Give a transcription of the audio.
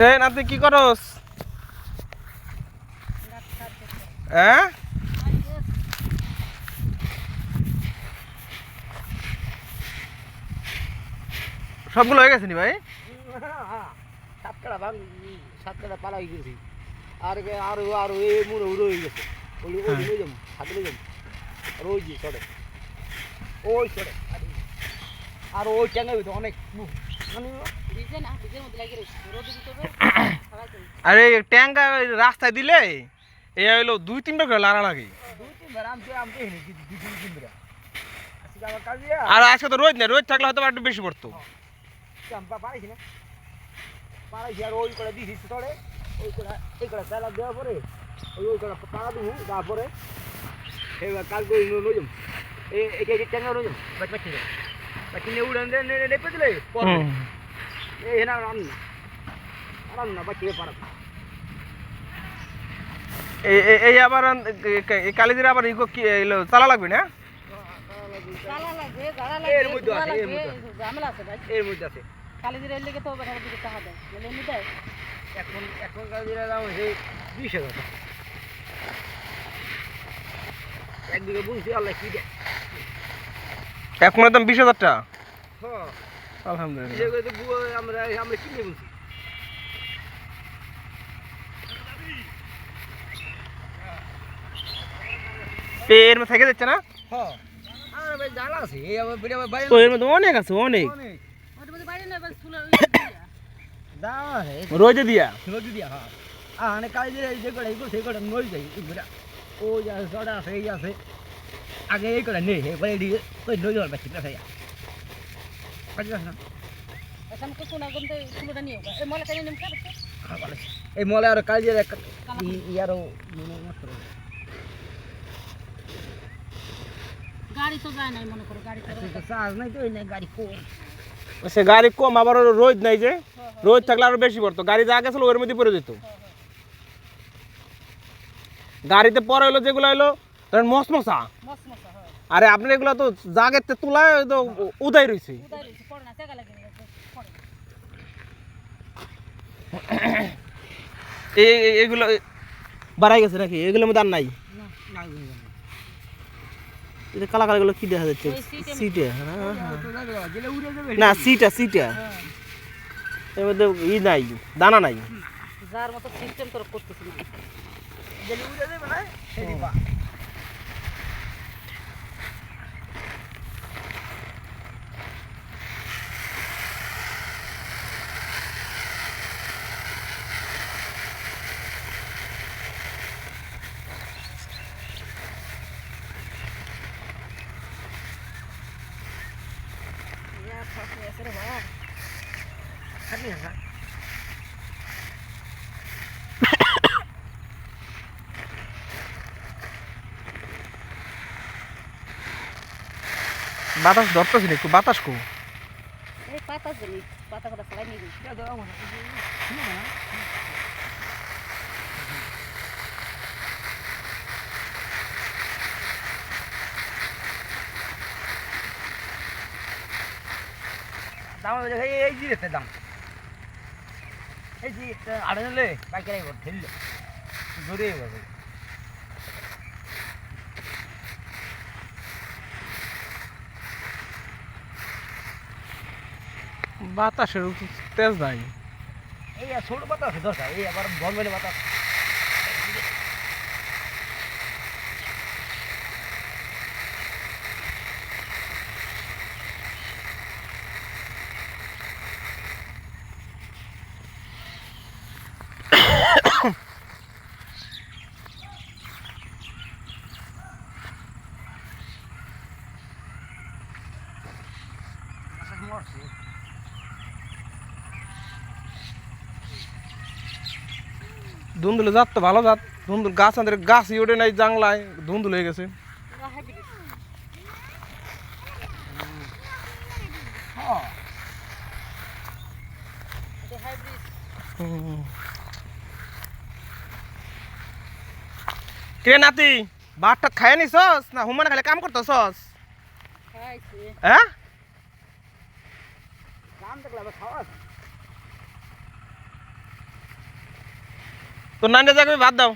আপনি কি করস? হ্যাঁ, সবগুলো হয়ে গেছে নি ভাই? সাতকাটা ভাঙ সাতকাটা পালাই গেছি আর আরো আরো এই মুড়ে উড়ে হয়ে গেছে ওই ওই লই যাম হাতে লই যাম আর ওই যে চড়ে ওই চড়ে আর ওই ট্যাঙ্গের ভিতরে অনেক আরে ট্যাঙ্কা রাস্তায় দিলে এই হইলো 2-3বার করে লাড়া লাগে। আর আজকে তো রোদ না, রোদ থাকলে হয়তো একটু বেশি পড়তো। পারাইছি না পারাইছি আর ওই করে দিছি চড়ে ওই করে এই করে তেলা দেওয়া পরে ওই ওই করে পাড়া দিব তারপরে এবার কালকে লই যাম এই ট্যাঙ্গা লই যাম বাকি নিয়ে উড়ে নেপে দিলে পরে এই না রান্না বাকি পারা এই আবার কালিজিরা আবার ইকো কি চালা লাগবে না? এর মধ্যে আছে এর মধ্যে আছে কালিজিরা এর লেগে তো টাকা দেয় এমনি দেয় এখন কালিজিরা দাম সেই 20,000 টাকা একদিকে বুঝছি আল্লাহ কি দেয় এখন দাম 20,000 টাকা। হ্যাঁ আলহামদুলিল্লাহ। আমরা কিনে বলছি এর মধ্যে থেকে যাচ্ছে না? হ্যাঁ আর ভাই জানা আছে এই আবার ভাই তো এর মধ্যে অনেক আছে, অনেক ওটা মধ্যে বাইরে না বাস ফুল দাও আছে রোজে দিয়া রোজ দিয়া হ্যাঁ আনে কালিজিরা এই যে করে এই করে সেই করে নই যাই বুড়া ও যা জড়া আছে এই আছে আগে এই করে নেই হে ভাই দিয়ে কই নই যাওয়ার বাকি না ভাইয়া কাজ না এখন তো কোনা গমতে ফুলটা নিও এই মলে কানে নেম খাবে এই মলে আর কালিজিরা ইয়ারও মাত্র গাড়ি তো যায় নাই মনে করো গাড়ি তো চার্জ নাই তো এই নাই গাড়ি কো সে গাড়ি কম, আবার রোদ নাই যে, রোদ থাকলে আরো বেশি পড়তো। গাড়ি যা গেছিল ওর মধ্যে পড়ে যেত। গাড়িতে পরে হলো যেগুলো হলো ধরেন মশমশা, মসমসা হয় আরে আপনার এগুলো তো জাগেতে তুলায় তো উদাই রয়েছে। উদাই রইছে পড়ে না টাকা লাগে পড়ে এগুলো বাড়াই গেছে নাকি? এগুলোর মধ্যে আর নাই? না এটা কালা কালাগুলো কি দেখা যাচ্ছে? সিটে না, সিটা এর মধ্যে ই নাই, দানা নাই। যার মতো সিস্টেম তোর করতেছিস জেলে উড়ে যাবে না সেই বা খালি না বাতাস ধরতেছি না, একটু বাতাস কো। এই পাতা জনি পাতা কথা ফলাই নিবি যা দাও না দাম এই জিরেতে দাম এই জি আড়ালে বাইকেরাই ঠেললো জোরে যাবে বাতাসের তেজ নাই। এই ছোট বাতাস আছে দরকার এই আবার বলবেলে বাতাস ধুন্দুলে জাত তো ভালো জাত। ধুন্দুল গাছ আমাদের গাছই ওঠে নাই, জাংলায় ধুন্দুল হয়ে গেছে। কে নাতি, ভাতটা খায় নিছস না হুমান খালি কাম করতেছস? হ্যাঁ, কাম দেখলে আবার খাওয়া তোর নাইনটা যাকে ভাত দাও